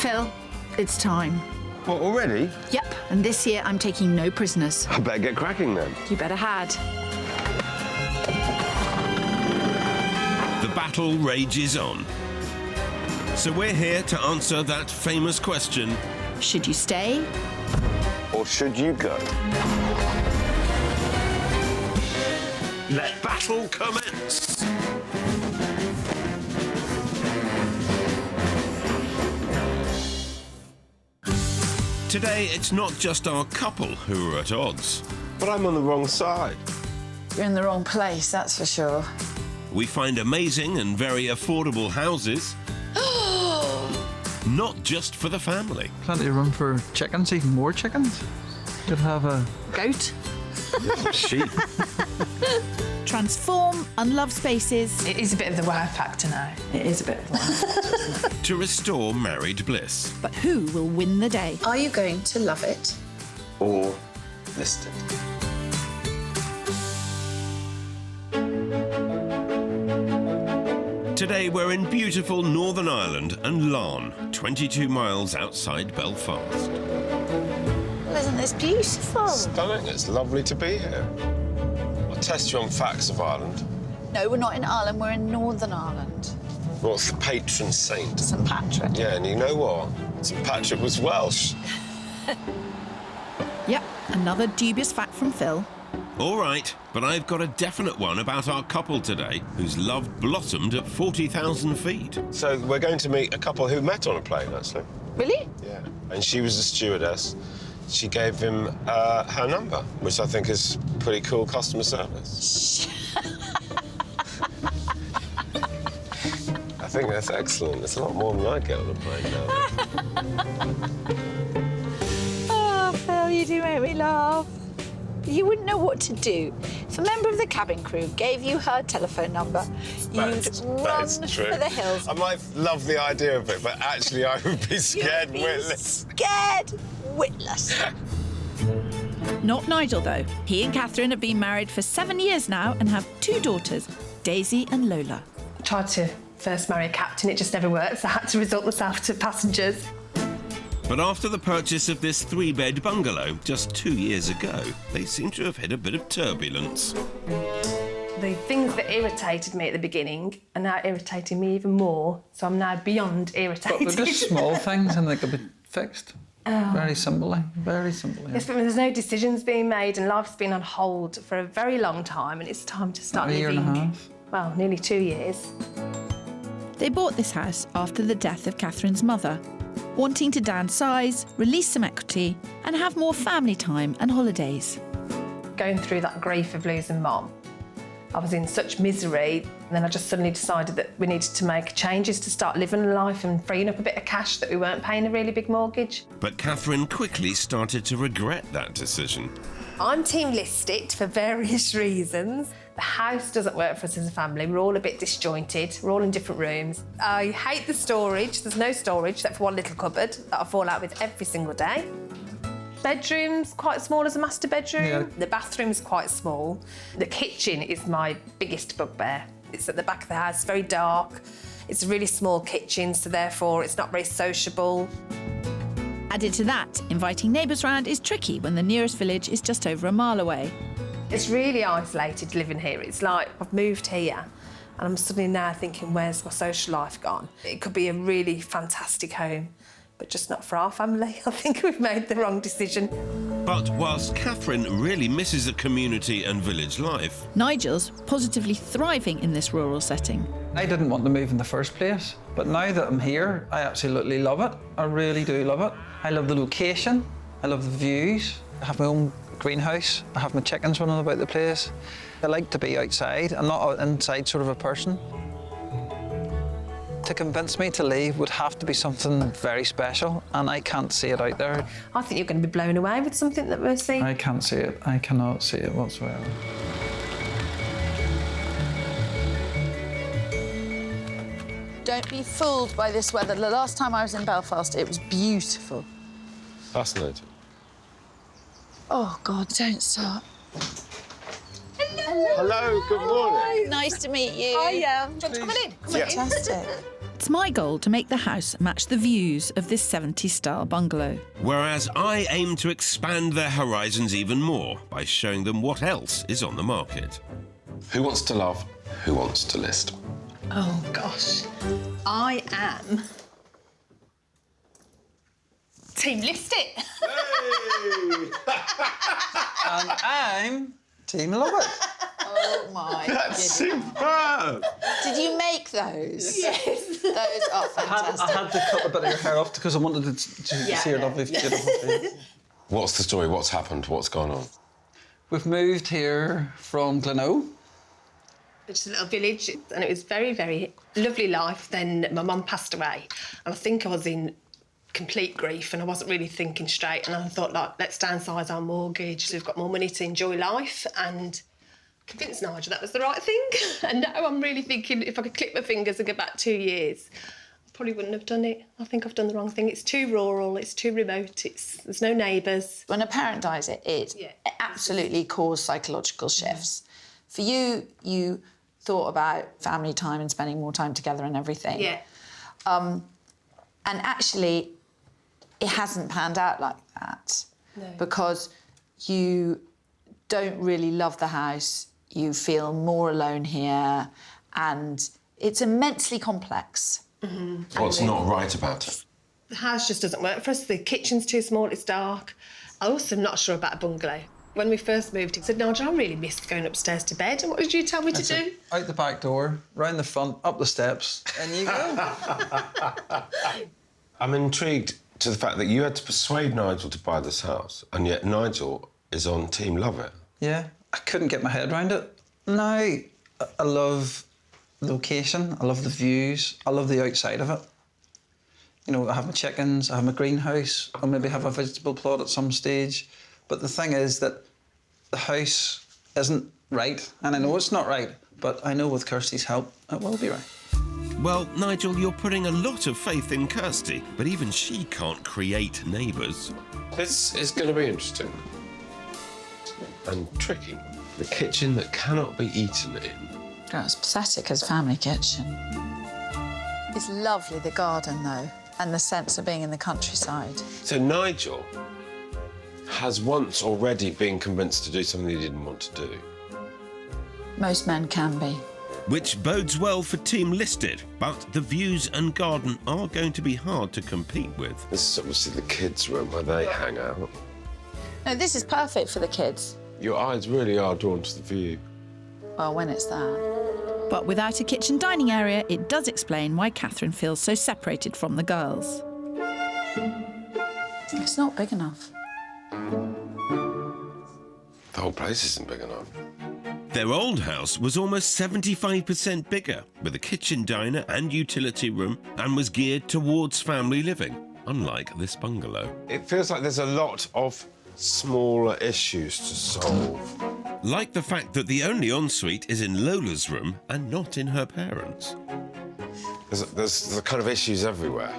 Phil, it's time. What, already? Yep, and this year I'm taking no prisoners. I better get cracking then. You better had. The battle rages on. So we're here to answer that famous question. Should you stay? Or should you go? Let battle commence. Today, it's not just our couple who are at odds. But I'm on the wrong side. You're in the wrong place, that's for sure. We find amazing and very affordable houses. Not just for the family. Plenty of room for chickens, even more chickens. Could have a Goat? Sheep. Transform unloved spaces. It is a bit of the wow factor now. It is a bit of the wow factor, isn't it? To restore married bliss. But who will win the day? Are you going to love it? Or list it. Today we're in beautiful Northern Ireland and Larne, 22 miles outside Belfast. Well, isn't this beautiful? Stunning. It's lovely to be here. I'll test you on facts of Ireland. No, we're not in Ireland, we're in Northern Ireland. What's the patron saint? St Patrick. Yeah, and you know what? St Patrick was Welsh. Yep, another dubious fact from Phil. All right, but I've got a definite one about our couple today whose love blossomed at 40,000 feet. So we're going to meet a couple who met on a plane, actually. Really? Yeah. And she was a stewardess. She gave him her number, which I think is pretty cool customer service. I think that's excellent. It's a lot more than I get on a plane now. Oh, Phil, you do make me laugh. You wouldn't know what to do. If a member of the cabin crew gave you her telephone number, you'd run for the hills. I might love the idea of it, but actually I would be scared witless. Scared witless. Not Nigel, though. He and Catherine have been married for 7 years now and have 2 daughters, Daisy and Lola. I tried to first marry a captain, it just never worked, so I had to resort myself to passengers. But after the purchase of this 3-bed bungalow just 2 years ago, they seem to have hit a bit of turbulence. The things that irritated me at the beginning are now irritating me even more, so I'm now beyond irritated. But they're just small things and they could be fixed. Oh. Very simply, very simply. Yes, but there's no decisions being made and life's been on hold for a very long time and it's time to start living. A year and a half. Well, nearly 2 years. They bought this house after the death of Catherine's mother, wanting to downsize, release some equity and have more family time and holidays. Going through that grief of losing Mom, I was in such misery, and then I just suddenly decided that we needed to make changes to start living a life and freeing up a bit of cash that we weren't paying a really big mortgage. But Catherine quickly started to regret that decision. I'm team list it for various reasons. The house doesn't work for us as a family. We're all a bit disjointed. We're all in different rooms. I hate the storage. There's no storage except for one little cupboard that I fall out with every single day. Bedroom's quite small as a master bedroom. Yeah. The bathroom's quite small. The kitchen is my biggest bugbear. It's at the back of the house, very dark. It's a really small kitchen, so therefore it's not very sociable. Added to that, inviting neighbours round is tricky when the nearest village is just over a mile away. It's really isolated living here. It's like I've moved here and I'm suddenly now thinking, where's my social life gone? It could be a really fantastic home, but just not for our family. I think we've made the wrong decision. But whilst Catherine really misses the community and village life, Nigel's positively thriving in this rural setting. I didn't want to move in the first place, but now that I'm here, I absolutely love it. I really do love it. I love the location, I love the views. I have my own greenhouse, I have my chickens running about the place. I like to be outside, I'm not an inside sort of a person. To convince me to leave would have to be something very special, and I can't see it out there. I think you're going to be blown away with something that we're seeing. I can't see it, I cannot see it whatsoever. Don't be fooled by this weather. The last time I was in Belfast, it was beautiful. Fascinating. Oh, God, don't start. Hello, good morning. Nice to meet you. Oh, yeah. Do you want to come in? Yeah. Fantastic. It's It's my goal to make the house match the views of this 70s-style bungalow. Whereas I aim to expand their horizons even more by showing them what else is on the market. Who wants to love? Who wants to list? Oh, gosh. I am... Team List It. Hey! And I'm Team Love It. Oh, my That's goodness. superb! Did you make those? Yes. Those are fantastic. I had to cut a bit of your hair off because I wanted to see your lovely, beautiful face. What's the story? What's happened? What's gone on? We've moved here from Bungalow. It's a little village, and it was very, very lovely life. Then my mum passed away, and I think I was in complete grief, and I wasn't really thinking straight. And I thought, like, let's downsize our mortgage so we've got more money to enjoy life. And convinced Nigel that was the right thing. And now I'm really thinking if I could click my fingers and go back 2 years, I probably wouldn't have done it. I think I've done the wrong thing. It's too rural, it's too remote, there's no neighbours. When a parent dies, it absolutely causes psychological shifts. For you, you thought about family time and spending more time together and everything. Yeah. And actually, it hasn't panned out like that. No. Because you don't really love the house, you feel more alone here, and it's immensely complex. What's not right about it? The house just doesn't work for us. The kitchen's too small, it's dark. I also am not sure about a bungalow. When we first moved, he said, Nigel, I really missed going upstairs to bed. And what did you tell me to do? Out the back door, round the front, up the steps, and you go. I'm intrigued to the fact that you had to persuade Nigel to buy this house, and yet Nigel is on Team Love It. Yeah, I couldn't get my head around it. No, I love the location, I love the views, I love the outside of it. You know, I have my chickens, I have my greenhouse, I'll maybe have a vegetable plot at some stage. But the thing is that the house isn't right, and I know it's not right, but I know with Kirstie's help, it will be right. Well, Nigel, you're putting a lot of faith in Kirstie, but even she can't create neighbours. This is going to be interesting. And tricky. The kitchen that cannot be eaten in. Oh, it's pathetic as a family kitchen. It's lovely, the garden, though, and the sense of being in the countryside. So Nigel has once already been convinced to do something he didn't want to do. Most men can be. Which bodes well for Team Listed, but the views and garden are going to be hard to compete with. This is obviously the kids' room where they hang out. No, this is perfect for the kids. Your eyes really are drawn to the view. Well, when it's there. But without a kitchen dining area, it does explain why Catherine feels so separated from the girls. It's not big enough. The whole place isn't big enough. Their old house was almost 75% bigger, with a kitchen diner and utility room, and was geared towards family living, unlike this bungalow. It feels like there's a lot of smaller issues to solve. Like the fact that the only ensuite is in Lola's room and not in her parents'. There's the kind of issues everywhere.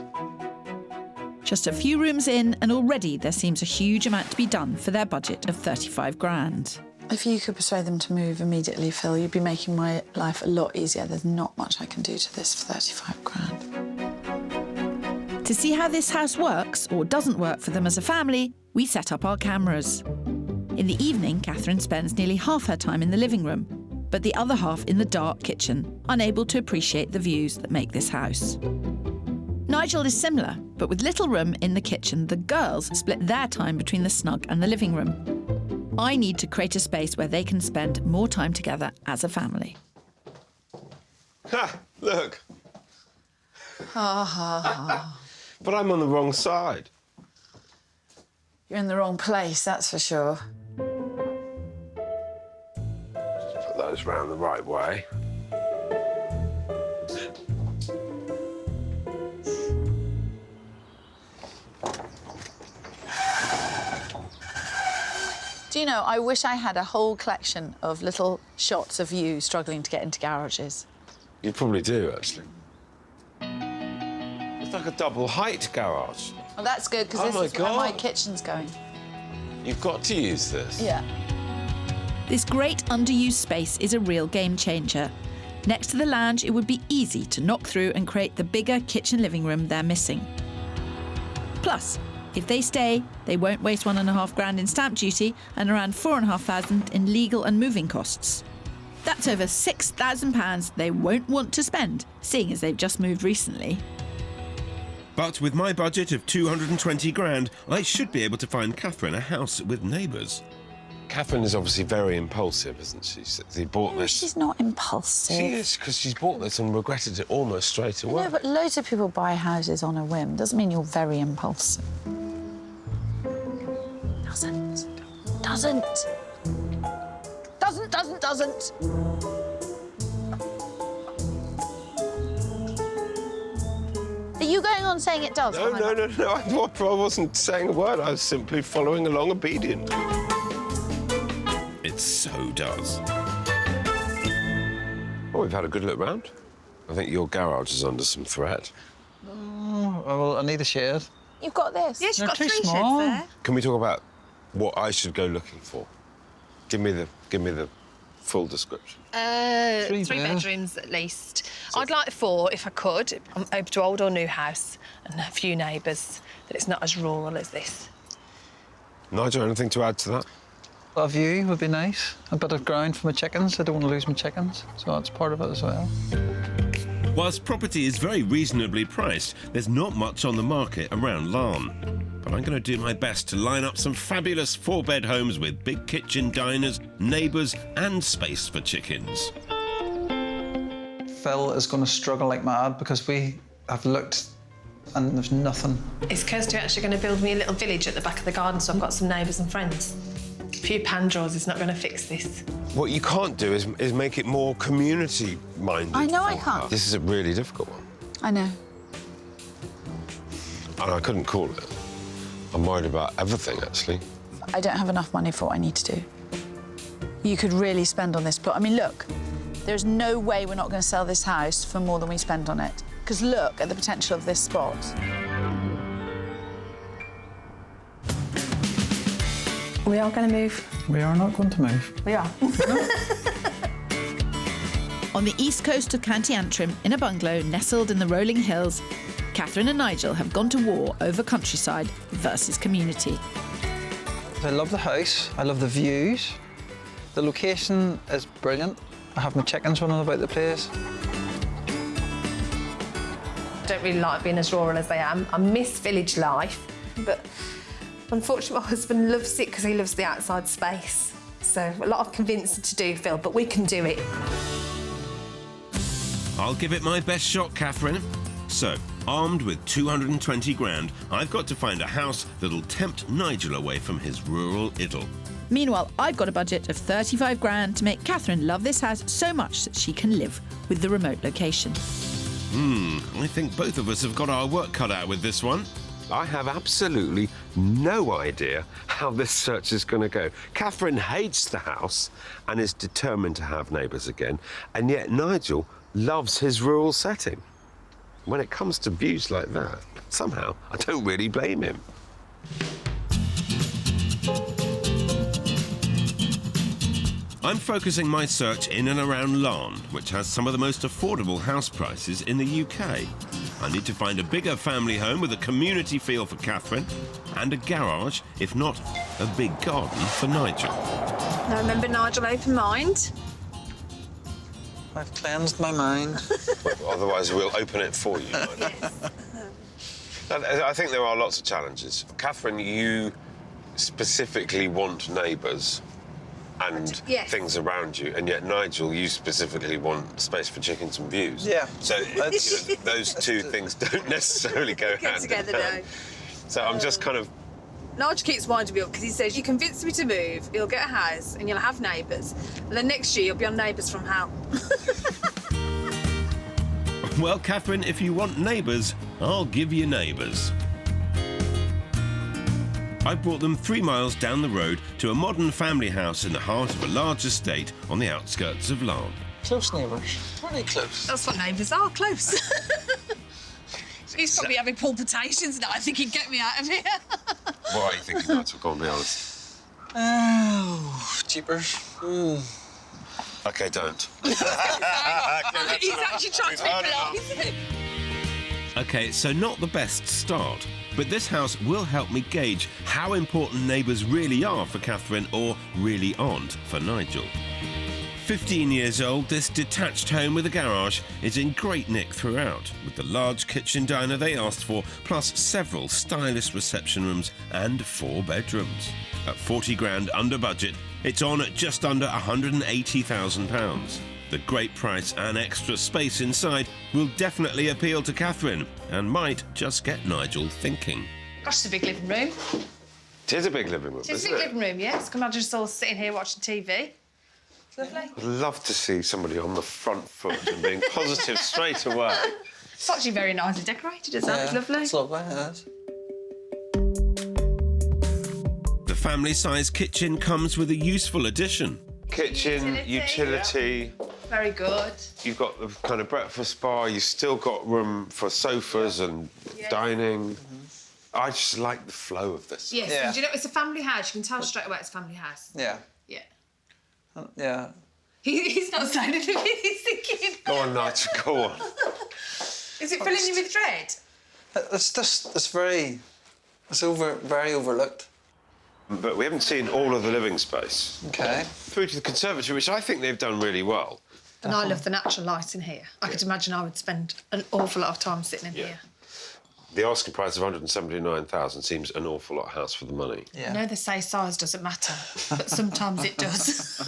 Just a few rooms in, and already there seems a huge amount to be done for their budget of 35 grand. If you could persuade them to move immediately, Phil, you'd be making my life a lot easier. There's not much I can do to this for 35 grand. To see how this house works, or doesn't work for them as a family, we set up our cameras. In the evening, Catherine spends nearly half her time in the living room, but the other half in the dark kitchen, unable to appreciate the views that make this house. Nigel is similar, but with little room in the kitchen, the girls split their time between the snug and the living room. I need to create a space where they can spend more time together as a family. Ha! Look. Ha, ha, ha. But I'm on the wrong side. You're in the wrong place, that's for sure. Just put those round the right way. Do you know, I wish I had a whole collection of little shots of you struggling to get into garages. You probably do, actually. It's like a double height garage. Well, that's good, because Oh this is where my kitchen's going. You've got to use this. Yeah. This great underused space is a real game changer. Next to the lounge, it would be easy to knock through and create the bigger kitchen living room they're missing. Plus, if they stay, they won't waste £1.5 grand in stamp duty and around £4,500 in legal and moving costs. That's over £6,000 they won't want to spend, seeing as they've just moved recently. But with my budget of 220 grand, I should be able to find Catherine a house with neighbours. Catherine is obviously very impulsive, isn't she? She bought this. She's not impulsive. She is, because she's bought this and regretted it almost straight away. No, but loads of people buy houses on a whim. Doesn't mean you're very impulsive. Doesn't. Are you going on saying it does? No. I wasn't saying a word. I was simply following along obedient. It so does. Well, we've had a good look round. I think your garage is under some threat. Oh, well, I need a shed. You've got this. Yeah, she's They're got too 3 small. sheds there. Can we talk about what I should go looking for? Give me the full description. 3 beds. bedrooms at least. I'd like 4 if I could. I'm open to old or new house and a few neighbours, that it's not as rural as this. Nigel, anything to add to that? A view would be nice. A bit of ground for my chickens. I don't want to lose my chickens, so that's part of it as well. Whilst property is very reasonably priced, there's not much on the market around Larne. But I'm going to do my best to line up some fabulous 4-bed homes with big kitchen diners, neighbours and space for chickens. Phil is going to struggle like mad because we have looked and there's nothing. Is Kirstie actually going to build me a little village at the back of the garden so I've got some neighbours and friends? A few pan drawers is not going to fix this. What you can't do is make it more community-minded. I know I for her. can't. This is a really difficult one. I know. And I couldn't call it. I'm worried about everything, actually. I don't have enough money for what I need to do. You could really spend on this plot. I mean, look, there's no way we're not going to sell this house for more than we spend on it. Because look at the potential of this spot. We are going to move. We are not going to move. We are. On the east coast of County Antrim, in a bungalow nestled in the rolling hills, Catherine and Nigel have gone to war over countryside versus community. I love the house. I love the views. The location is brilliant. I have my chickens running about the place. I don't really like being as rural as I am. I miss village life, but unfortunately my husband loves it because he loves the outside space. So a lot of convincing to do, Phil, but we can do it. I'll give it my best shot, Catherine. So, armed with 220 grand, I've got to find a house that'll tempt Nigel away from his rural idyll. Meanwhile, I've got a budget of 35 grand to make Catherine love this house so much that she can live with the remote location. I think both of us have got our work cut out with this one. I have absolutely no idea how this search is going to go. Catherine hates the house and is determined to have neighbours again, and yet Nigel loves his rural setting. When it comes to views like that, somehow I don't really blame him. I'm focusing my search in and around Larne, which has some of the most affordable house prices in the UK. I need to find a bigger family home with a community feel for Catherine and a garage, if not a big garden, for Nigel. Now remember, Nigel, open mind. I've cleansed my mind. Otherwise, we'll open it for you. Yes. I think there are lots of challenges. Catherine, you specifically want neighbours and Yes. things around you, and yet Nigel, you specifically want space for chickens and views. Yeah. So those two things don't necessarily go hand together, in hand. no. So I'm just kind of. Nigel keeps winding me up because he says, you convinced me to move, you'll get a house and you'll have neighbours. And then next year you'll be on Neighbours from Hell. Well, Catherine, if you want neighbours, I'll give you neighbours. I brought them 3 miles down the road to a modern family house in the heart of a large estate on the outskirts of Larne. Close neighbours. Pretty close. That's what neighbours are, close. He's probably having palpitations now. I think he'd get me out of here. What are you thinking, Nigel? Go on, be honest. Oh, jeepers. OK, don't. He's actually trying to be polite. OK, so not the best start. But this house will help me gauge how important neighbours really are for Catherine or really aren't for Nigel. 15 years old, this detached home with a garage is in great nick throughout, with the large kitchen diner they asked for, plus several stylish reception rooms and 4 bedrooms. At 40 grand under budget, it's on at just under £180,000. The great price and extra space inside will definitely appeal to Catherine and might just get Nigel thinking. Gosh, it's a big living room. It is a big living room, It's a isn't big it? living room, yes. Can imagine us all sitting here watching TV. It's lovely. I'd love to see somebody on the front foot and being positive straight away. It's actually very nicely decorated, isn't it? It's lovely. It's lovely, it is. The family-sized kitchen comes with a useful addition. Kitchen, utility. Very good. You've got the kind of breakfast bar. You've still got room for sofas and dining. I just like the flow of this. Yes, Yeah. and do you know, it's a family house. You can tell straight away it's a family house. Yeah. Yeah. Yeah. He's not saying anything. He's thinking. Go on, Nigel, go on. Is it filling you with dread? It's very overlooked. But we haven't seen all of the living space. Okay. Through to the conservatory, which I think they've done really well. And I love the natural light in here. I could imagine I would spend an awful lot of time sitting in here. The asking price of £179,000 seems an awful lot of house for the money. Yeah. I know they say size doesn't matter, but sometimes it does.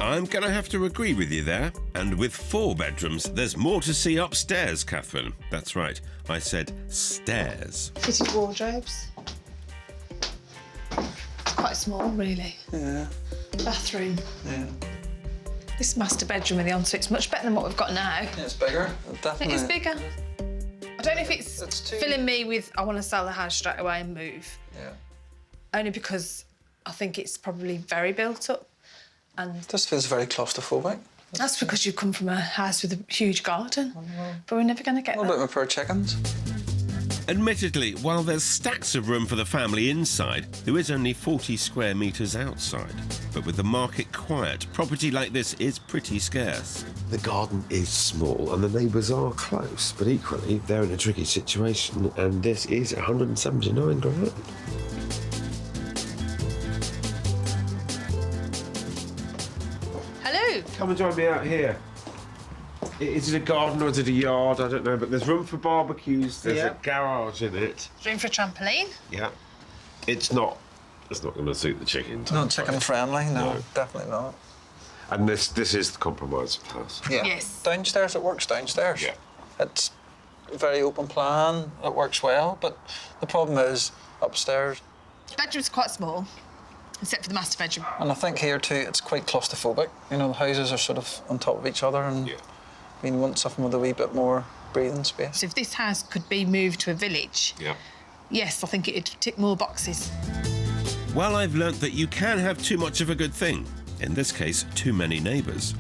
I'm going to have to agree with you there. And with 4 bedrooms, there's more to see upstairs, Catherine. That's right, I said stairs. Fitted wardrobes. It's quite small, really. Yeah. Bathroom. Yeah. This master bedroom with the ensuite's much better than what we've got now. Yeah, it's bigger. Definitely. It is bigger. I don't know if it's filling me with, I want to sell the house straight away and move. Yeah. Only because I think it's probably very built up. And This feels very claustrophobic. that's because you come from a house with a huge garden. But we're never going to get What that. about my poor chickens? Admittedly, while there's stacks of room for the family inside, there is only 40 square metres outside. But with the market quiet, property like this is pretty scarce. The garden is small and the neighbours are close, but equally they're in a tricky situation, and this is 179 grand. Hello. Come and join me out here. Is it a garden or is it a yard? I don't know, but there's room for barbecues. There's a garage in it. Room for a trampoline. Yeah. It's not going to suit the chickens. Not chicken friendly, no, No. definitely not. And this is the compromise of the house. Yeah. Yes. Downstairs, it works downstairs. Yeah. It's a very open plan, it works well, but the problem is upstairs. Bedroom's quite small, except for the master bedroom. And I think here too, it's quite claustrophobic. You know, the houses are sort of on top of each other, and Yeah. I mean, you want something with a wee bit more breathing space. So if this house could be moved to a village, Yeah. yes, I think it'd tick more boxes. Well, I've learnt that you can have too much of a good thing. In this case, too many neighbours.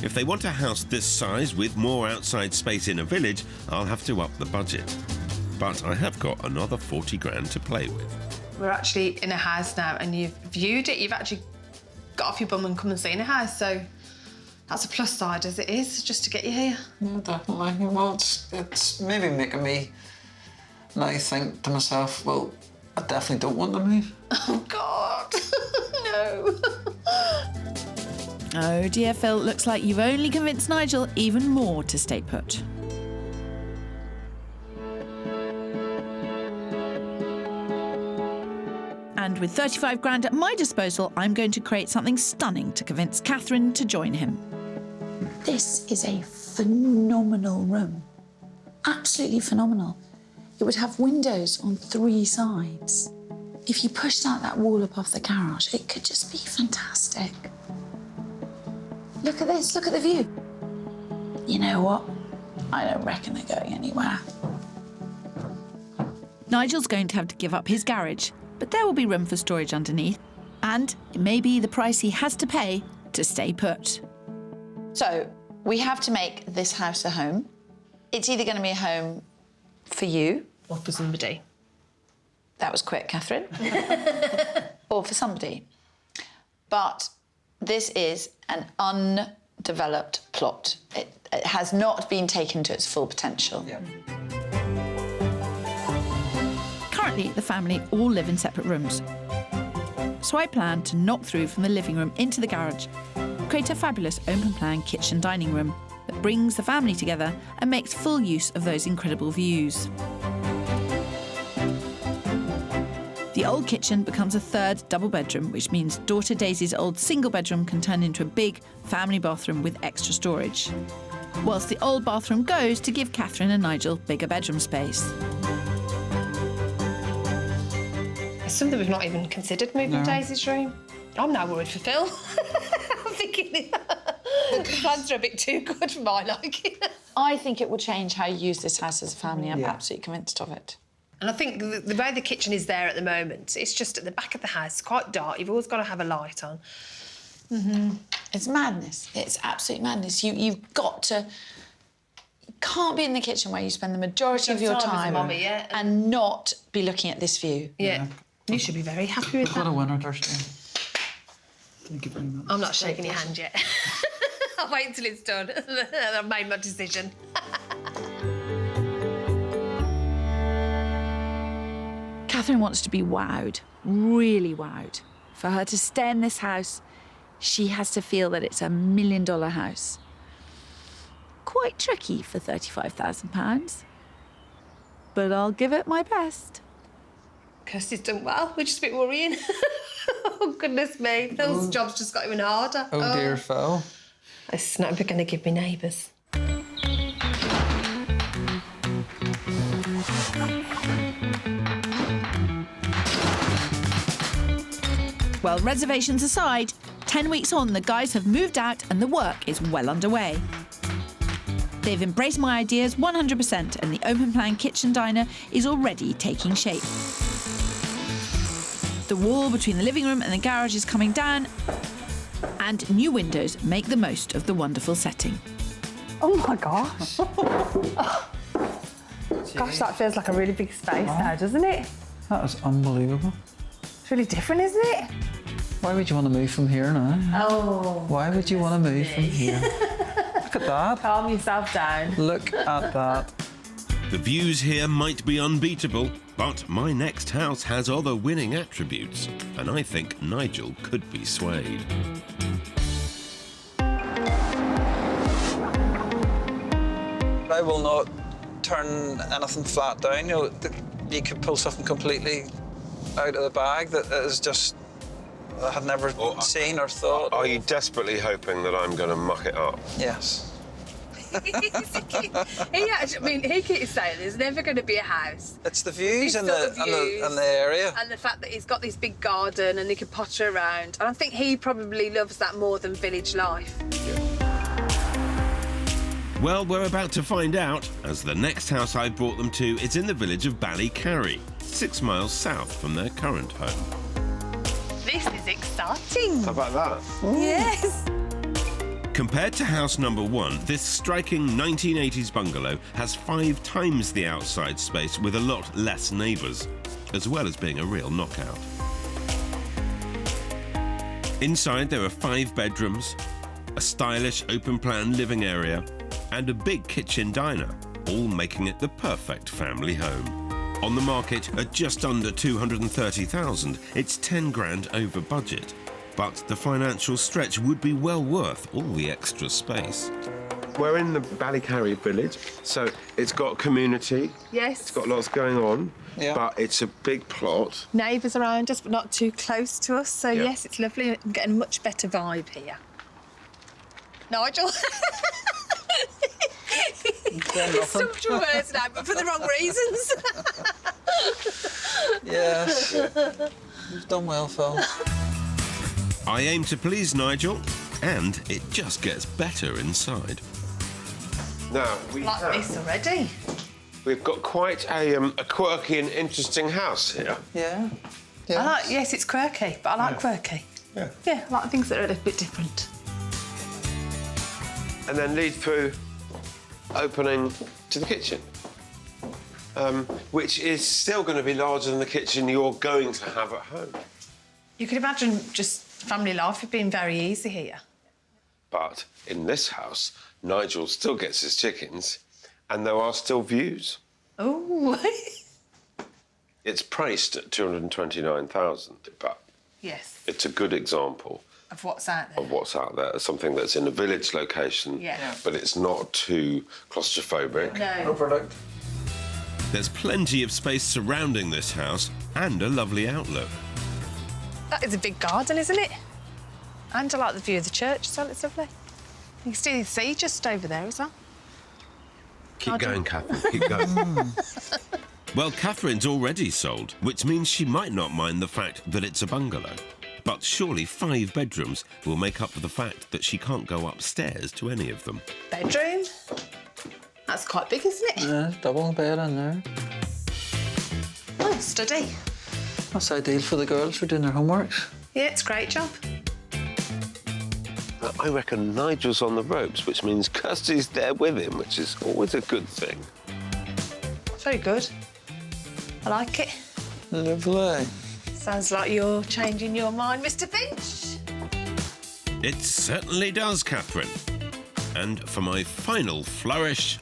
If they want a house this size with more outside space in a village, I'll have to up the budget. But I have got another 40 grand to play with. We're actually in a house now and you've viewed it. You've actually got off your bum and come and seen a house. So that's a plus side as it is, just to get you here. Yeah, definitely. Well, it's maybe making me now think to myself, well, I definitely don't want to move. Oh, God. No. Oh dear, Phil, looks like you've only convinced Nigel even more to stay put. And with 35 grand at my disposal, I'm going to create something stunning to convince Catherine to join him. This is a phenomenal room. Absolutely phenomenal. It would have windows on 3 sides. If you pushed out that wall up off the garage, it could just be fantastic. Look at this, look at the view. You know what? I don't reckon they're going anywhere. Nigel's going to have to give up his garage, but there will be room for storage underneath, and it may be the price he has to pay to stay put. So, we have to make this house a home. It's either going to be a home for you. Or for somebody. That was quick, Catherine. Or for somebody. But This is an undeveloped plot. It has not been taken to its full potential. Yeah. Currently, the family all live in separate rooms. So I plan to knock through from the living room into the garage, create a fabulous open-plan kitchen dining room that brings the family together and makes full use of those incredible views. The old kitchen becomes a third double bedroom, which means daughter Daisy's old single bedroom can turn into a big family bathroom with extra storage, whilst the old bathroom goes to give Catherine and Nigel bigger bedroom space. It's something we've not even considered moving Daisy's room. I'm now worried for Phil. I'm thinking the plans are a bit too good for my liking. I think it will change how you use this house as a family. I'm absolutely convinced of it. And I think the way the kitchen is there at the moment, it's just at the back of the house, quite dark. You've always got to have a light on. It's madness. It's absolute madness. You've got to... You can't be in the kitchen where you spend the majority of your time and not be looking at this view. Yeah. You should be very happy with that. Got a winner, Kirstie. Thank you very much. I'm not shaking your hand yet. I'll wait until it's done and I've made my decision. Catherine wants to be wowed, really wowed. For her to stay in this house, she has to feel that it's $1 million house. Quite tricky for £35,000, but I'll give it my best. Kirstie's done well, which is a bit worrying. Oh, goodness me. Phil's job's just got even harder. Oh, dear, Phil. It's not going to give me neighbours. Well, reservations aside, 10 weeks on, the guys have moved out and the work is well underway. They've embraced my ideas 100% and the open-plan kitchen diner is already taking shape. The wall between the living room and the garage is coming down, and new windows make the most of the wonderful setting. Oh, my gosh. Gosh, that feels like a really big space now, doesn't it? That is unbelievable. It's really different, isn't it? Why would you want to move from here now? Oh. Why would you want to move from here? Look at that. Calm yourself down. Look at that. The views here might be unbeatable, but my next house has other winning attributes, and I think Nigel could be swayed. I will not turn anything flat down. You know, you could pull something completely out of the bag that is just I had never seen or thought. Are you desperately hoping that I'm going to muck it up? Yes. He keeps saying there's never going to be a house. It's the views and the area. And the fact that he's got this big garden and he can potter around. And I think he probably loves that more than village life. Well, we're about to find out, as the next house I've brought them to is in the village of Ballycarry, 6 miles south from their current home. This is exciting. How about that? Yes. Compared to house number 1, this striking 1980s bungalow has 5 times the outside space with a lot less neighbours, as well as being a real knockout. Inside there are 5 bedrooms, a stylish open-plan living area, and a big kitchen diner, all making it the perfect family home. On the market at just under 230,000, it's 10 grand over budget. But the financial stretch would be well worth all the extra space. We're in the Ballycarry village, so it's got community. Yes. It's got lots going on, but it's a big plot. Neighbours around us, but not too close to us. So, yes, it's lovely. I'm getting a much better vibe here. Nigel? He stumped your words now, but for the wrong reasons. Yes. You've done well, Phil. I aim to please Nigel, and it just gets better inside. Now, Like this already. we've got quite a quirky and interesting house here. Yeah. Yes, it's quirky, but I like quirky. Yeah, I like things that are a little bit different. And then lead through opening to the kitchen, which is still going to be larger than the kitchen you're going to have at home. You could imagine just family life being very easy here. But in this house, Nigel still gets his chickens and there are still views. Oh. It's priced at 229,000, but Yes. it's a good example Of what's out there. of what's out there. Something that's in a village location, Yeah. but it's not too claustrophobic. No. product. There's plenty of space surrounding this house and a lovely outlook. That is a big garden, isn't it? And I like the view of the church as well, it's lovely. You can still see just over there as well. Keep going, Catherine, keep going. Well, Catherine's already sold, which means she might not mind the fact that it's a bungalow. But surely 5 bedrooms will make up for the fact that she can't go upstairs to any of them. Bedroom. That's quite big, isn't it? Yeah, double bed in there. Oh, study. That's ideal for the girls who are doing their homeworks. Yeah, it's a great job. I reckon Nigel's on the ropes, which means Kirstie's there with him, which is always a good thing. Very good. I like it. Lovely. Sounds like you're changing your mind, Mr. Finch. It certainly does, Catherine. And for my final flourish,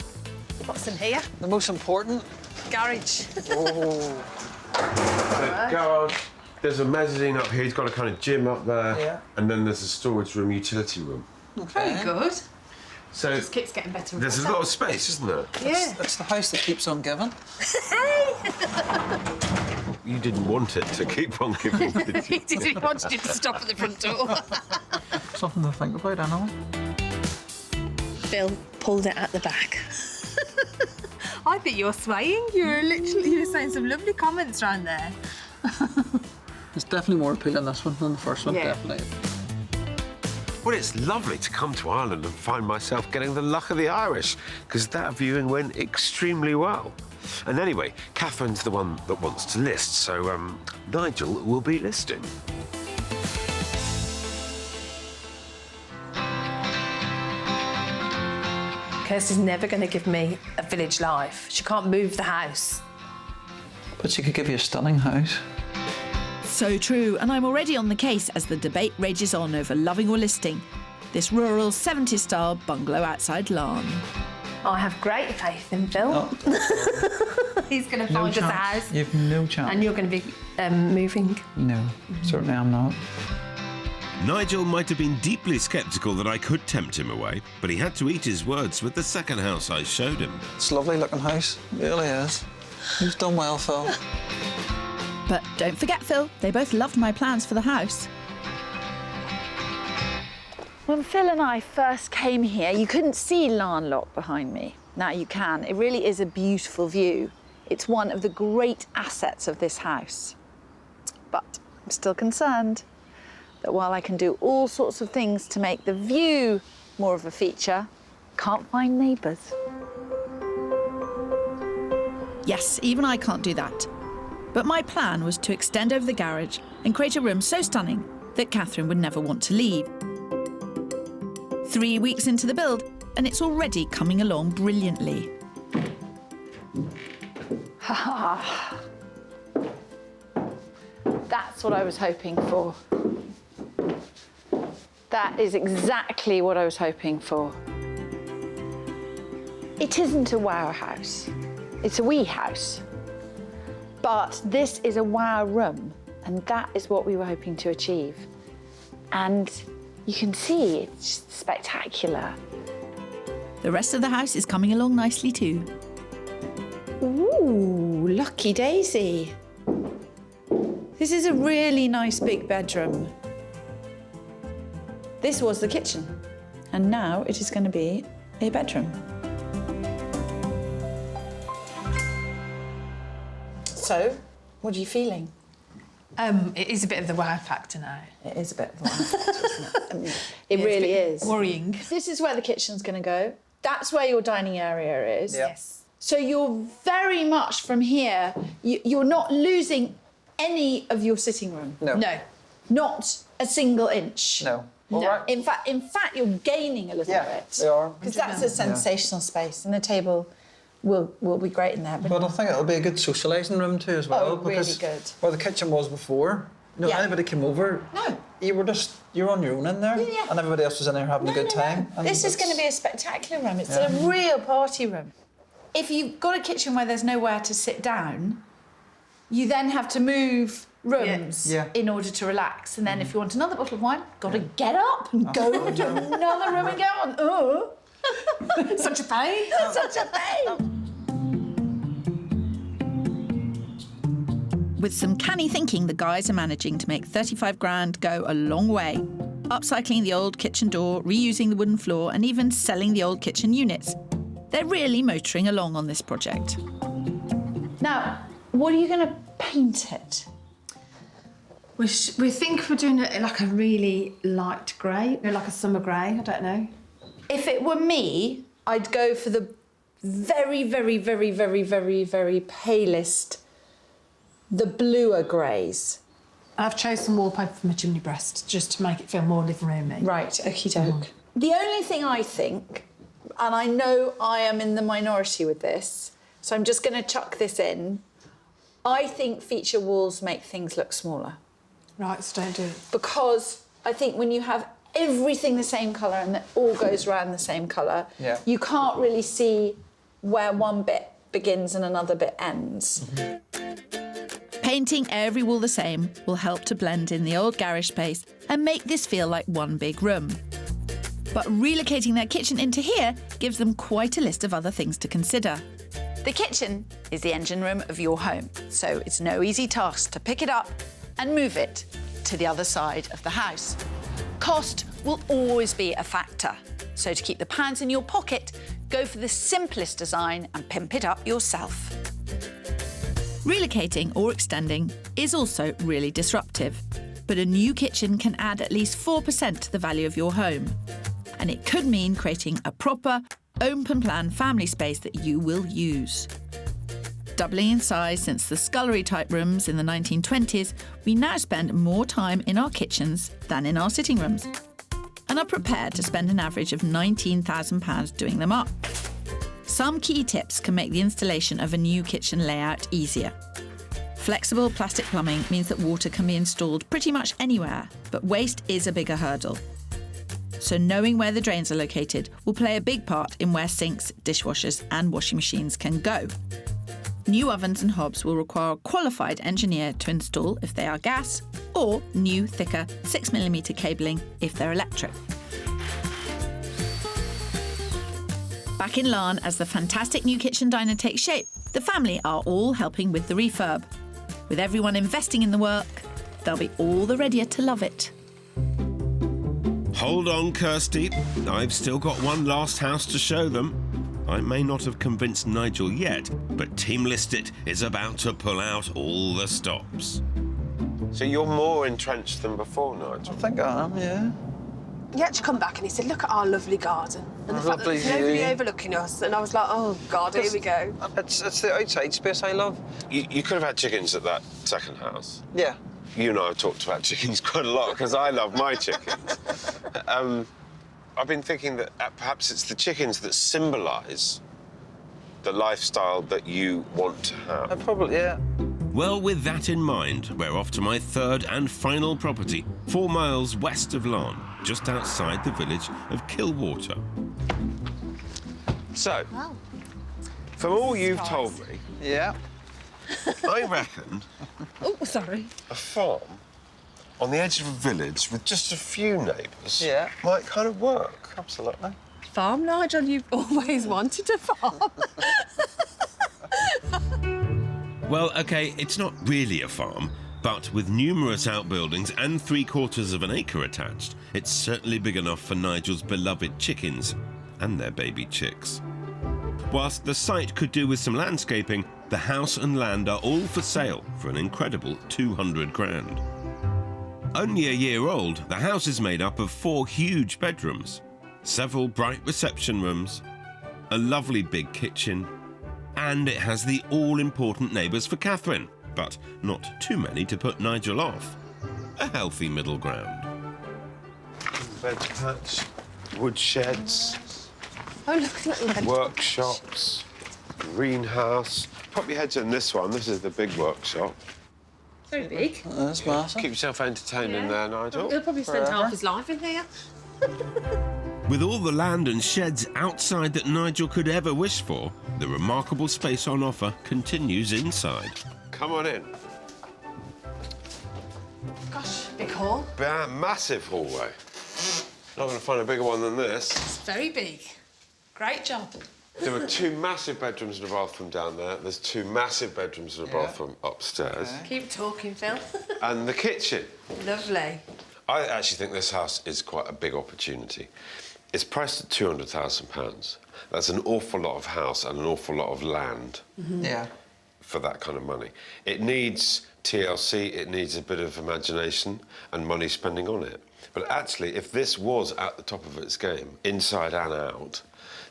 What's in here? The most important. Garage. Oh. The garage. There's a mezzanine up here. He's got a kind of gym up there. Yeah. And then there's a storage room, utility room. Okay. Very good. So This keeps getting better. and there's a better. lot of space, isn't there? Yeah. It's the house that keeps on giving. You didn't want it to keep on giving, did you? He didn't want you to stop at the front door. Something to think about, anyway. Phil pulled it at the back. I think you're swaying. You were saying some lovely comments around there. It's definitely more appealing, this one, than the first one, Yeah. definitely. Well, it's lovely to come to Ireland and find myself getting the luck of the Irish, because that viewing went extremely well. And anyway, Catherine's the one that wants to list, so Nigel will be listing. Kirstie's never going to give me a village life. She can't move the house. But she could give you a stunning house. So true, and I'm already on the case as the debate rages on over loving or listing this rural 70s-style bungalow outside Larne. I have great faith in Phil. Oh. He's going to No find us a chance. house. You've no chance. And you're going to be moving. No, certainly I'm not. Nigel might have been deeply sceptical that I could tempt him away, but he had to eat his words with the second house I showed him. It's a lovely looking house. It really is. You've done well, Phil. But don't forget, Phil, they both loved my plans for the house. When Phil and I first came here, you couldn't see Larne Lock behind me. Now you can. It really is a beautiful view. It's one of the great assets of this house. But I'm still concerned that while I can do all sorts of things to make the view more of a feature, can't find neighbours. Yes, even I can't do that. But my plan was to extend over the garage and create a room so stunning that Catherine would never want to leave. 3 weeks into the build, and it's already coming along brilliantly. That's what I was hoping for. That is exactly what I was hoping for. It isn't a wow house. It's a wee house. But this is a wow room, and that is what we were hoping to achieve. And you can see it's just spectacular. The rest of the house is coming along nicely too. Ooh, lucky daisy. This is a really nice big bedroom. This was the kitchen, and now it is going to be a bedroom. So, what are you feeling? It is a bit of the wow factor now. It is a bit of a wow factor, isn't it? I mean, it really is. Worrying. This is where the kitchen's going to go. That's where your dining area is. Yep. Yes. So you're very much from here, you're not losing any of your sitting room. No. No. Not a single inch. No. No. All right. In fact, you're gaining a little Yeah, bit. they are. Because that's a sensational space, and the table will be great in there. But I think it'll be a good socialising room too as well. Oh, really because good. where the kitchen was before, No, Yeah. anybody came over. No. You were on your own in there, Yeah. and everybody else was in there having a good time. No. and This is it's- going to be a spectacular room. It's Yeah. a real party room. If you've got a kitchen where there's nowhere to sit down, you then have to move rooms Yeah. in order to relax. And then if you want another bottle of wine, got to get up and go to another room and go on. Oh, Such a pain. such a pain. With some canny thinking, the guys are managing to make 35 grand go a long way. Upcycling the old kitchen door, reusing the wooden floor, and even selling the old kitchen units. They're really motoring along on this project. Now, what are you going to paint it? We think we're doing it like a really light grey, like a summer grey, I don't know. If it were me, I'd go for the very, very, very, very, very, very palest, the bluer greys. I've chosen some wallpaper for my chimney breast just to make it feel more living roomy. Right, okie doke. The only thing I think, and I know I am in the minority with this, so I'm just going to chuck this in, I think feature walls make things look smaller. Right, so don't do it. Because I think when you have everything the same colour and it all goes around the same colour, Yeah. you can't really see where one bit begins and another bit ends. Painting every wall the same will help to blend in the old garage space and make this feel like one big room. But relocating their kitchen into here gives them quite a list of other things to consider. The kitchen is the engine room of your home, so it's no easy task to pick it up and move it to the other side of the house. Cost will always be a factor, so to keep the pounds in your pocket, go for the simplest design and pimp it up yourself. Relocating or extending is also really disruptive, but a new kitchen can add at least 4% to the value of your home. And it could mean creating a proper, open-plan family space that you will use. Doubling in size since the scullery-type rooms in the 1920s, we now spend more time in our kitchens than in our sitting rooms, and are prepared to spend an average of £19,000 doing them up. Some key tips can make the installation of a new kitchen layout easier. Flexible plastic plumbing means that water can be installed pretty much anywhere, but waste is a bigger hurdle. So knowing where the drains are located will play a big part in where sinks, dishwashers and washing machines can go. New ovens and hobs will require a qualified engineer to install if they are gas, or new, thicker 6mm cabling if they're electric. Back in Larne, as the fantastic new kitchen diner takes shape, the family are all helping with the refurb. With everyone investing in the work, they'll be all the readier to love it. Hold on, Kirstie. I've still got one last house to show them. I may not have convinced Nigel yet, but Team List It is about to pull out all the stops. So you're more entrenched than before, Nigel? I think I am, yeah. He had to come back and he said, look at our lovely garden. And the fact that Lovely there's nobody view. overlooking us. And I was like, oh, God, here we go. It's the outside space I love. You could have had chickens at that second house. Yeah. You and I have talked about chickens quite a lot because I love my chickens. I've been thinking that perhaps it's the chickens that symbolise the lifestyle that you want to have. Probably, yeah. Well, with that in mind, we're off to my third and final property, 4 miles west of Larne, just outside the village of Kilwater. So, from all you've told me, Yeah. I reckon Oh, sorry. a farm on the edge of a village with just a few neighbours Yeah. might kind of work. Absolutely. Farm, Nigel, you've always wanted a farm. Well, OK, it's not really a farm, but with numerous outbuildings and 3/4 of an acre attached, it's certainly big enough for Nigel's beloved chickens and their baby chicks. Whilst the site could do with some landscaping, the house and land are all for sale for an incredible 200 grand. Only a year old, the house is made up of 4 huge bedrooms, several bright reception rooms, a lovely big kitchen, and it has the all-important neighbours for Catherine, but not too many to put Nigel off. A healthy middle ground. Bed patch, wood sheds, Oh, look at that. workshops, greenhouse. Pop your heads in this one. This is the big workshop. Very big. That's massive. Keep yourself entertained in there, Nigel. He'll probably spend half his life in here. With all the land and sheds outside that Nigel could ever wish for, the remarkable space on offer continues inside. Come on in. Gosh, big hall. Massive hallway. Not going to find a bigger one than this. It's very big. Great job. There were 2 massive bedrooms and a bathroom down there. There's 2 massive bedrooms and a bathroom upstairs. Okay. Keep talking, Phil. And the kitchen. Lovely. I actually think this house is quite a big opportunity. It's priced at £200,000. That's an awful lot of house and an awful lot of land Yeah. for that kind of money. It needs TLC, it needs a bit of imagination and money spending on it. But actually, if this was at the top of its game, inside and out,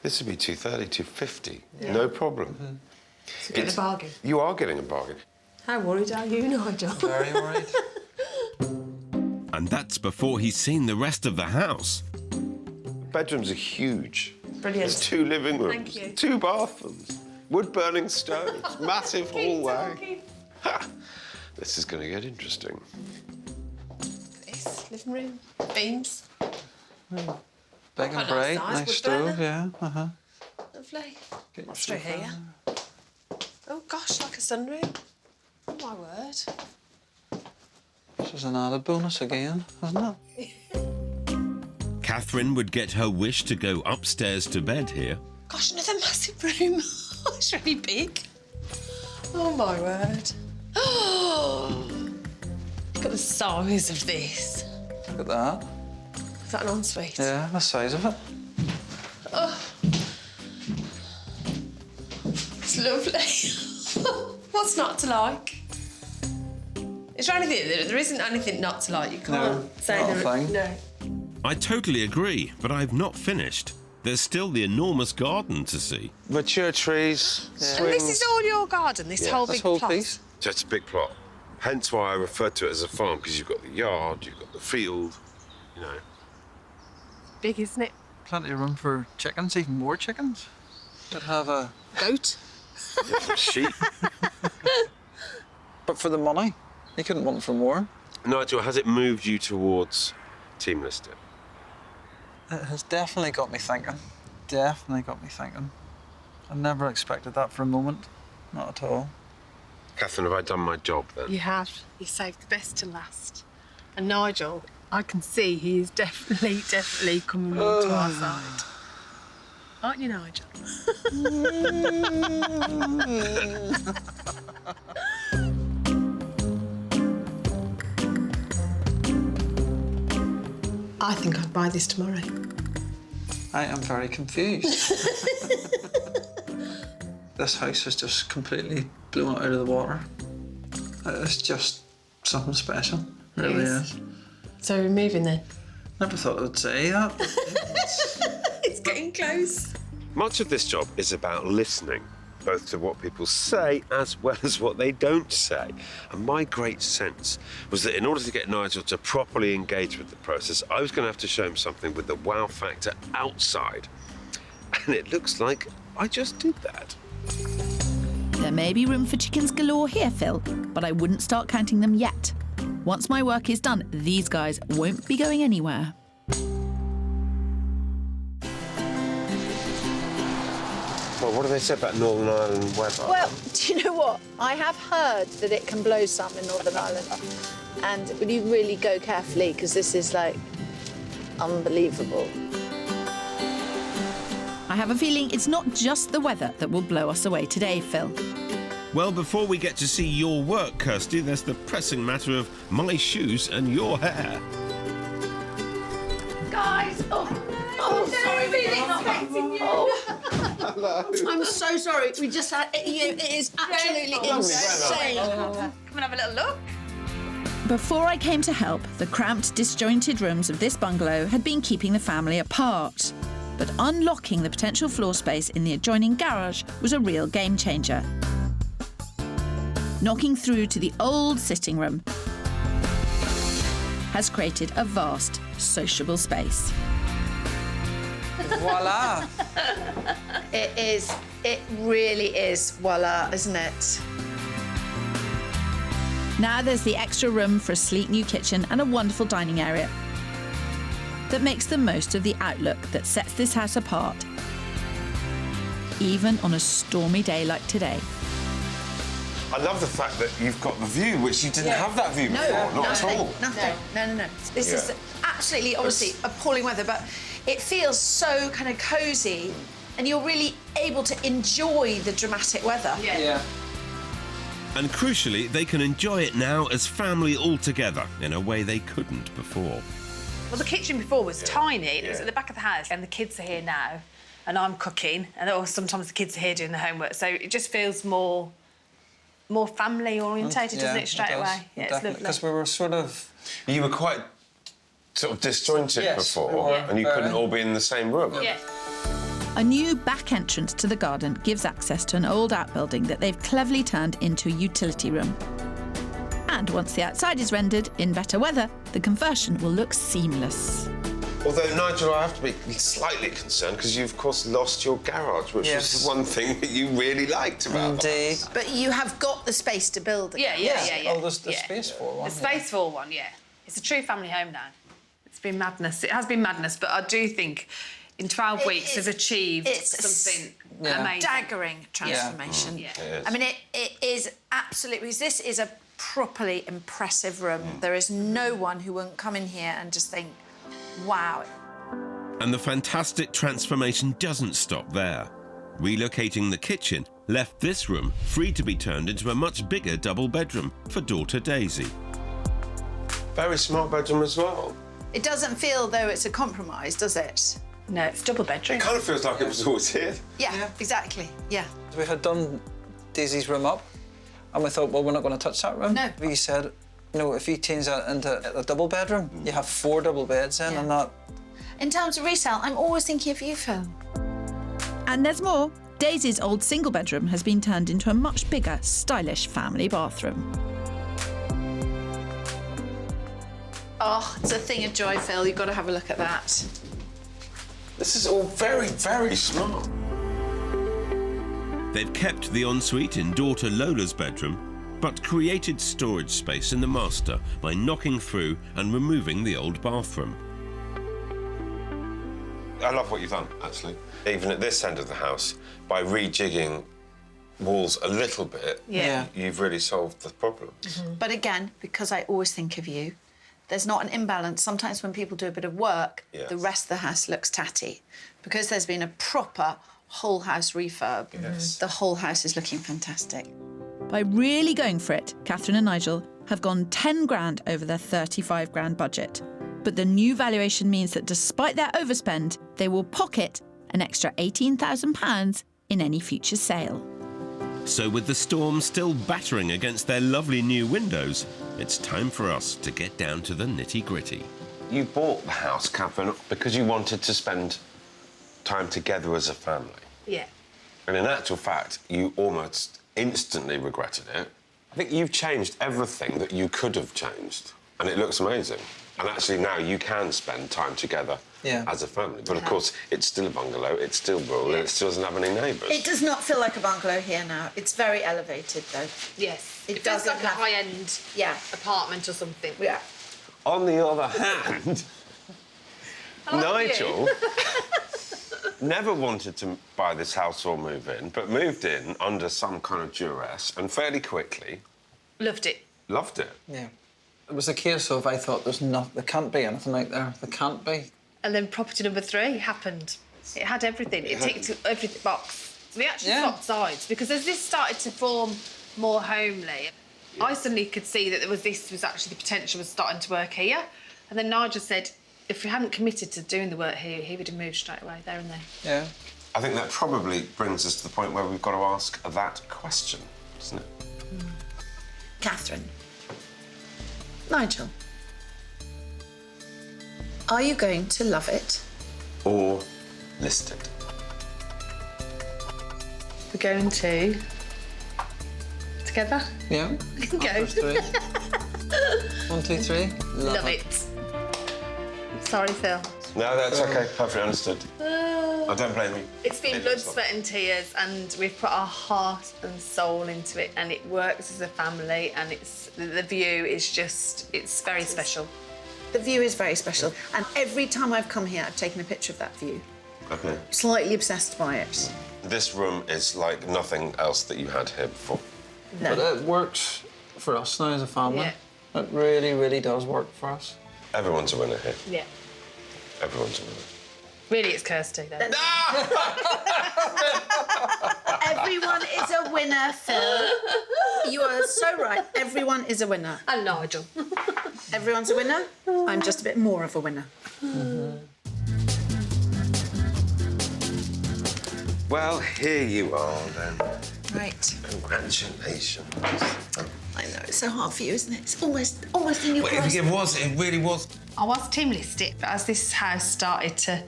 this would be 230, 250, no problem. So get a bargain. You are getting a bargain. How worried are you, Nigel? Very worried. And that's before he's seen the rest of the house. Bedrooms are huge. Brilliant. There's 2 living rooms, Thank you. 2 bathrooms, wood-burning stoves, massive hallway. Ha! This is going to get interesting. This living room, beams. Big Quite and bright, nice nice wood stove, burner. yeah. Lovely. Get What's through yourself here? in. Oh gosh, like a sunroom. Oh my word. This is an added bonus again, isn't it? Catherine would get her wish to go upstairs to bed here. Gosh, another massive room. It's really big. Oh my word. Oh, look at the size of this. Look at that. Is that an ensuite? Yeah, the size of it. Oh. It's lovely. What's not to like? Is there anything? There isn't anything not to like. You can't say not a there. thing. No. I totally agree, but I've not finished. There's still the enormous garden to see. Mature trees, And swings. this is all your garden. This whole This big whole plot. piece. So it's a big plot. Hence why I refer to it as a farm, because you've got the yard, you've got the field, you know. Big, isn't it? Plenty of room for chickens, even more chickens. Could have a Goat. Some sheep. But for the money, you couldn't want for more. Nigel, has it moved you towards team listing? It has definitely got me thinking. Definitely got me thinking. I never expected that for a moment. Not at all. Catherine, have I done my job then? You have. You saved the best to last. And Nigel, I can see he is definitely coming more to our side. Aren't you, Nigel? I think I'd buy this tomorrow. I am very confused. This house is just completely blown out of the water. It's just something special. It really is. So we're moving then? Never thought I would say that. It's getting close. Much of this job is about listening, both to what people say as well as what they don't say. And my great sense was that in order to get Nigel to properly engage with the process, I was going to have to show him something with the wow factor outside. And it looks like I just did that. There may be room for chickens galore here, Phil, but I wouldn't start counting them yet. Once my work is done, these guys won't be going anywhere. Well, what do they say about Northern Ireland weather? Well, do you know what? I have heard that it can blow some in Northern Ireland. And you really go carefully, because this is, like, unbelievable. I have a feeling it's not just the weather that will blow us away today, Phil. Well, before we get to see your work, Kirstie, there's the pressing matter of my shoes and your hair. Guys! Sorry, really not expecting you. I'm so sorry. We just had... It is absolutely insane. Come and have a little look. Before I came to help, the cramped, disjointed rooms of this bungalow had been keeping the family apart. But unlocking the potential floor space in the adjoining garage was a real game changer. Knocking through to the old sitting room has created a vast, sociable space. Voila! It really is, voila, isn't it? Now there's the extra room for a sleek new kitchen and a wonderful dining area that makes the most of the outlook that sets this house apart, even on a stormy day like today. I love the fact that you've got the view, which you didn't have that view before, not at all. Nothing. No. This is absolutely, obviously, appalling weather, but it feels so kind of cosy, and you're really able to enjoy the dramatic weather. Yeah. And crucially, they can enjoy it now as family all together in a way they couldn't before. Well, the kitchen before was tiny. It was at the back of the house, and the kids are here now, and I'm cooking, and sometimes the kids are here doing the homework, so it just feels more family orientated, doesn't it, straight away? Yeah, it's lovely. Because we were sort of... You were quite sort of disjointed before, and you couldn't all be in the same room. Yeah. A new back entrance to the garden gives access to an old outbuilding that they've cleverly turned into a utility room. And once the outside is rendered in better weather, the conversion will look seamless. Although, Nigel, I have to be slightly concerned because you, of course, lost your garage, which was the one thing that you really liked about Indeed. the house. But you have got the space to build again. Yeah. Oh, there's the space for one. The space for one, yeah. It's a true family home now. It's been madness. It has been madness, but I do think in 12 weeks has achieved something amazing. Staggering transformation. Yeah. I mean, it is absolutely... This is a properly impressive room. There is no one who won't come in here and just think, wow. And the fantastic transformation doesn't stop there. Relocating the kitchen left this room free to be turned into a much bigger double bedroom for daughter Daisy. Very smart bedroom as well. It doesn't feel though it's a compromise, does it? No, it's double bedroom. It kind of feels like it was always here. Yeah, exactly. Yeah. We had done Daisy's room up, and we thought, well, we're not going to touch that room. No. We said, no, if you change that into a double bedroom, you have 4 double beds in, and that... In terms of resale, I'm always thinking of you, Phil. And there's more. Daisy's old single bedroom has been turned into a much bigger, stylish family bathroom. Oh, it's a thing of joy, Phil. You've got to have a look at that. This is all very, very smart. They've kept the ensuite in daughter Lola's bedroom, but created storage space in the master by knocking through and removing the old bathroom. I love what you've done, actually. Even at this end of the house, by rejigging walls a little bit, you've really solved the problem. But again, because I always think of you, there's not an imbalance. Sometimes when people do a bit of work, the rest of the house looks tatty. Because there's been a proper whole house refurb, the whole house is looking fantastic. By really going for it, Catherine and Nigel have gone 10 grand over their 35 grand budget. But the new valuation means that despite their overspend, they will pocket an extra £18,000 in any future sale. So with the storm still battering against their lovely new windows, it's time for us to get down to the nitty-gritty. You bought the house, Catherine, because you wanted to spend time together as a family. Yeah. And in actual fact, you almost instantly regretted it. I think you've changed everything that you could have changed, and it looks amazing. And actually now you can spend time together as a family. But of course, it's still a bungalow, it's still rural, and it still doesn't have any neighbours. It does not feel like a bungalow here now. It's very elevated, though. Yes. It It feels doesn't like a have- high-end apartment or something. Yeah. On the other hand, Nigel never wanted to buy this house or move in, but moved in under some kind of duress and fairly quickly Loved it. loved it. Yeah. It was a case of, I thought, there can't be anything out there. There can't be. And then property number 3 happened. It had everything. It ticked every box. So we actually swapped sides because as this started to form more homely, I suddenly could see that this was actually the potential was starting to work here. And then Nigel said, if we hadn't committed to doing the work here, he would have moved straight away, there and then. Yeah. I think that probably brings us to the point where we've got to ask that question, doesn't it? Catherine. Nigel. Are you going to love it? Or list it. We're going to... Together? Yeah. Go. 1, 2, 3. Love it. Sorry, Phil. No, that's okay. Perfectly understood. I don't blame you. It's been blood, sweat and tears, and we've put our heart and soul into it, and it works as a family, and the view is just, it's very special. The view is very special, and every time I've come here, I've taken a picture of that view. Okay. Slightly obsessed by it. This room is like nothing else that you had here before. No. But it works for us now as a family. Yeah. It really, really does work for us. Everyone's a winner here. Yeah. Everyone's a winner. Really, it's Kirstie, though. Everyone is a winner, Phil. You are so right. Everyone is a winner. And Nigel. Everyone's a winner. I'm just a bit more of a winner. Well, here you are then. Right. Congratulations. I know, it's so hard for you, isn't it? It's almost in your grasp. It really was. I was team listed, but as this house started to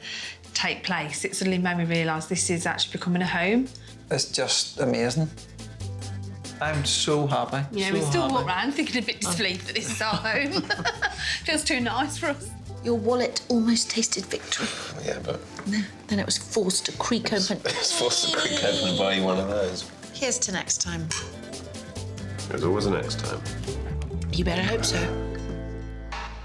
take place, it suddenly made me realise this is actually becoming a home. It's just amazing. I'm so happy. Yeah, so we still happy. walk around thinking a bit disbelieved that this is our home. Feels too nice for us. Your wallet almost tasted victory. Yeah, but Then it was forced to creak open. it's forced to creak open and buy you one of those. Here's to next time. There's always a next time. You better hope so.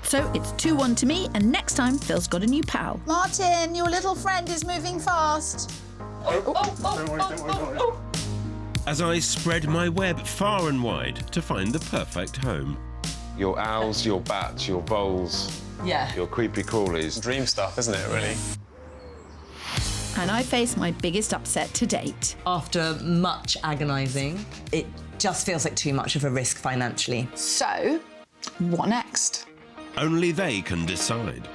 So it's 2-1 to me, and next time Phil's got a new pal. Martin, your little friend is moving fast. As I spread my web far and wide to find the perfect home. Your owls, your bats, your voles. Yeah. Your creepy crawlies. Dream stuff, isn't it, really? And I face my biggest upset to date. After much agonising, it just feels like too much of a risk financially. So, what next? Only they can decide.